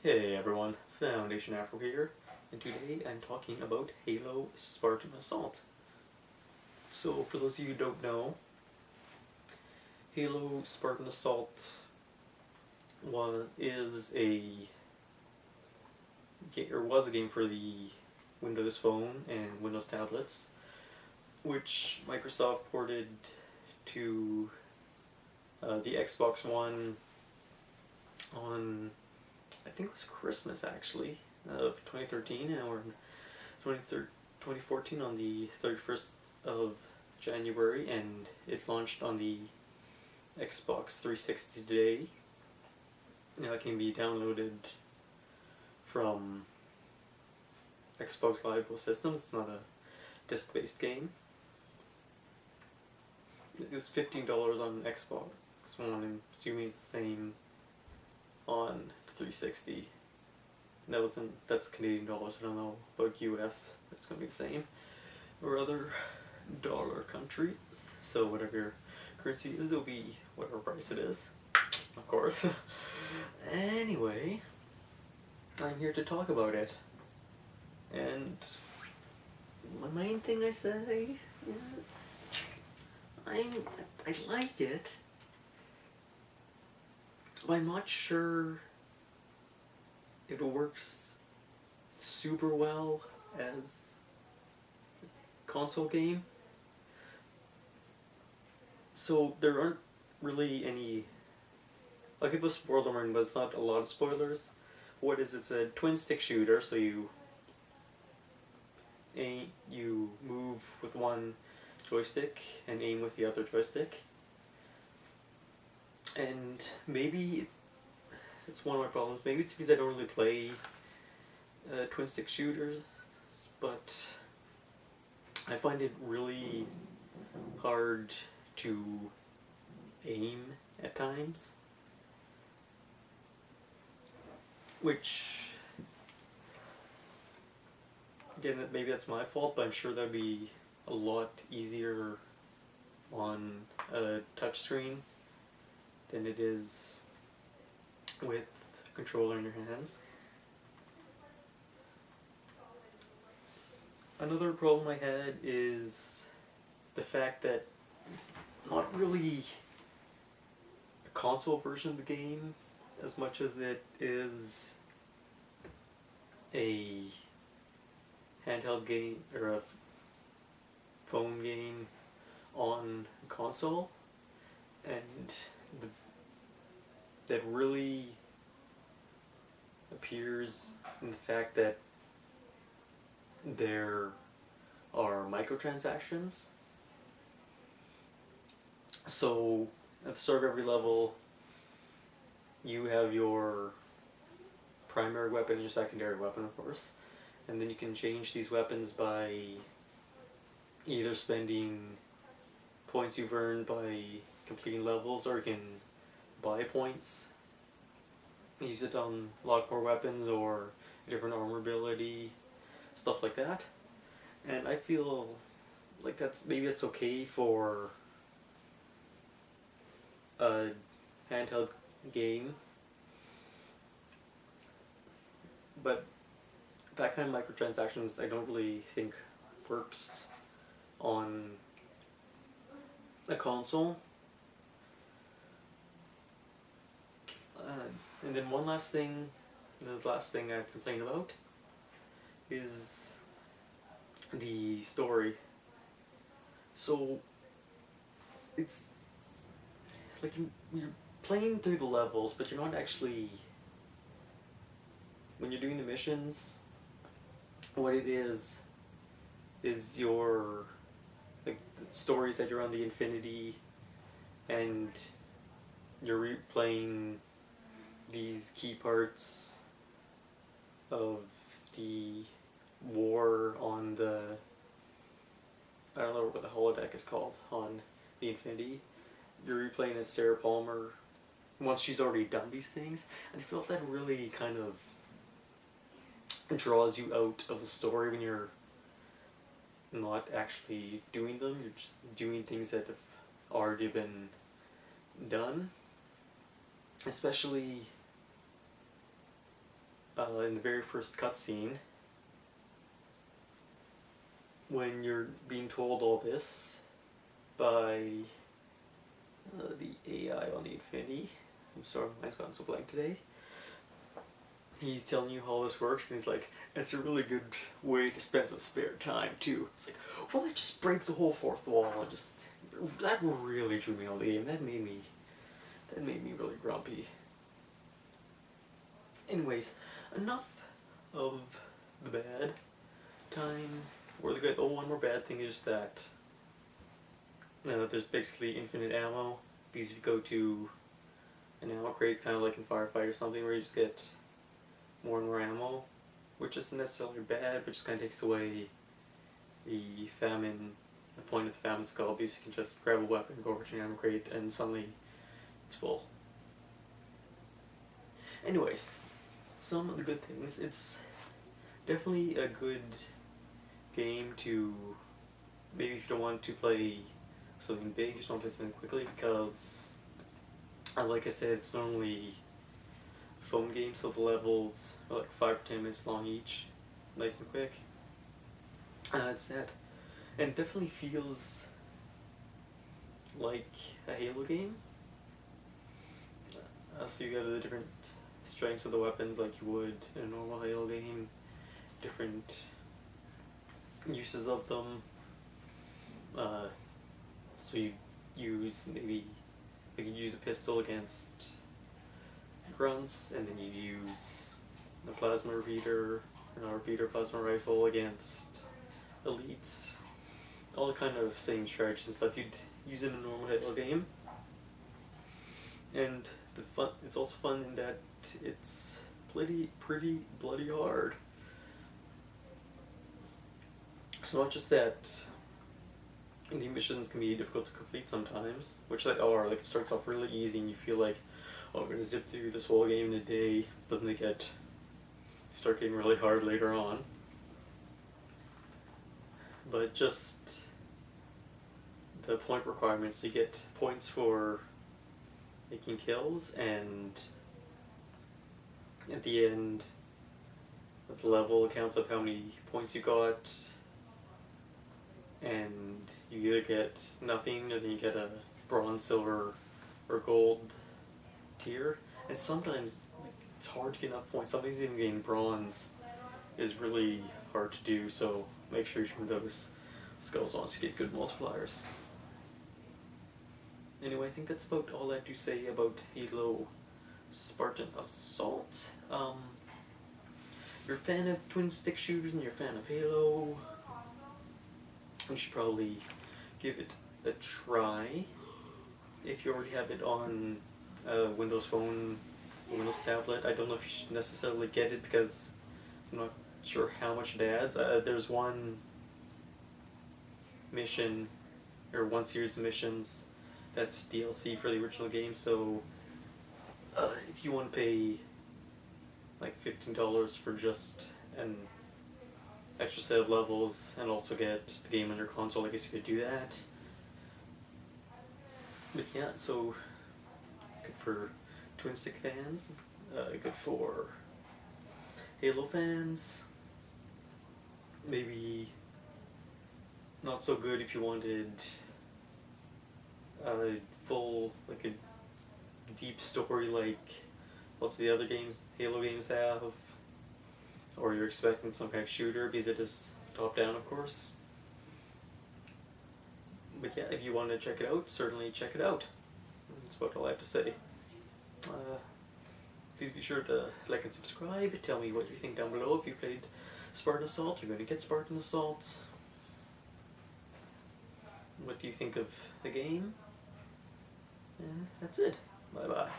Hey everyone, Foundation Afro here, and today I'm talking about Halo Spartan Assault. So for those of you who don't know, Halo Spartan Assault was a game for the Windows Phone and Windows tablets, which Microsoft ported to the Xbox One on, I think it was Christmas actually, of 2013, and we're in 2014 on the 31st of January, and it launched on the Xbox 360 today. Now it can be downloaded from Xbox Live systems. It's not a disc-based game. It was $15 on Xbox One. I'm assuming it's the same on 360. That's Canadian dollars. I don't know about US. It's gonna be the same, or other dollar countries. So whatever your currency is, it'll be whatever price it is, of course. Anyway, I'm here to talk about it, and my main thing I say is I like it, but I'm not sure it works super well as a console game. So there aren't really any, I'll give a spoiler warning, but it's not a lot of spoilers. What is it's a twin stick shooter, so you move with one joystick and aim with the other joystick. And maybe it's one of my problems. Maybe it's because I don't really play twin stick shooters, but I find it really hard to aim at times, which, again, maybe that's my fault, but I'm sure that'd be a lot easier on a touchscreen than it is with a controller in your hands. Another problem I had is the fact that it's not really a console version of the game as much as it is a handheld game or a phone game on console, and that really appears in the fact that there are microtransactions. So at the start of every level, you have your primary weapon and your secondary weapon, of course, and then you can change these weapons by either spending points you've earned by completing levels, or you can buy points, use it to unlock more weapons or a different armor ability, stuff like that. And I feel like maybe it's okay for a handheld game, but that kind of microtransactions I don't really think works on a console. And then the last thing I'd complain about is the story. So it's like you're playing through the levels, but you're not actually, when you're doing the missions, what it is your, like, the stories that you're on the Infinity, and you're replaying these key parts of the war on the, I don't know what the holodeck is called on the Infinity. You're replaying as Sarah Palmer once she's already done these things, and I feel that really kind of draws you out of the story when you're not actually doing them. You're just doing things that have already been done. Especially in the very first cutscene, when you're being told all this by the AI on the Infinity. I'm sorry, mine's gotten so blank today. He's telling you how this works, and he's like, it's a really good way to spend some spare time, too. It's like, well, it just breaks the whole fourth wall, and just, that really drew me out of the game. That made me really grumpy. Anyways, enough of the bad. Time for the good. Oh, one more bad thing is just that there's basically infinite ammo, because if you go to an ammo crate, it's kind of like in Firefight or something, where you just get more and more ammo, which isn't necessarily bad, but just kind of takes away the point of the famine skull, because you can just grab a weapon, go over to an ammo crate, and suddenly it's full. Anyways, some of the good things. It's definitely a good game to, maybe if you don't want to play something big, you just want to play something quickly, because like I said, it's normally a phone game, so the levels are like 5 or 10 minutes long each, nice and quick. It's that, and it definitely feels like a Halo game. So you have the different strengths of the weapons like you would in a normal Halo game, different uses of them. So you use maybe, like you use a pistol against grunts, and then you use a plasma repeater, or not a repeater, plasma rifle against elites. All the kind of same strategies and stuff you'd use in a normal Halo game. And it's also fun in that it's pretty bloody hard. So not just that, the missions can be difficult to complete sometimes, which they are. Like, it starts off really easy and you feel like, oh, I'm gonna zip through this whole game in a day, but then they start getting really hard later on. But just the point requirements, you get points for making kills, and at the end of the level it counts up how many points you got, and you either get nothing or then you get a bronze, silver, or gold tier. And sometimes it's hard to get enough points. Sometimes even getting bronze is really hard to do, so make sure you turn those skulls on so you get good multipliers. Anyway, I think that's about all I have to say about Halo Spartan Assault. If you're a fan of twin stick shooters and you're a fan of Halo, you should probably give it a try. If you already have it on a Windows phone, a Windows tablet, I don't know if you should necessarily get it because I'm not sure how much it adds. There's one mission, or one series of missions, that's DLC for the original game, so if you want to pay like $15 for just an extra set of levels and also get the game on your console, I guess you could do that. But yeah, so good for twin stick fans, good for Halo fans, maybe not so good if you wanted a full, like a deep story like lots of the other games, Halo games have, or you're expecting some kind of shooter because it is top down, of course. But yeah, if you want to check it out, certainly check it out. That's about all I have to say. Please be sure to like and subscribe. Tell me what you think down below. If you played Spartan Assault, you're going to get Spartan Assault. What do you think of the game? And that's it. Bye bye.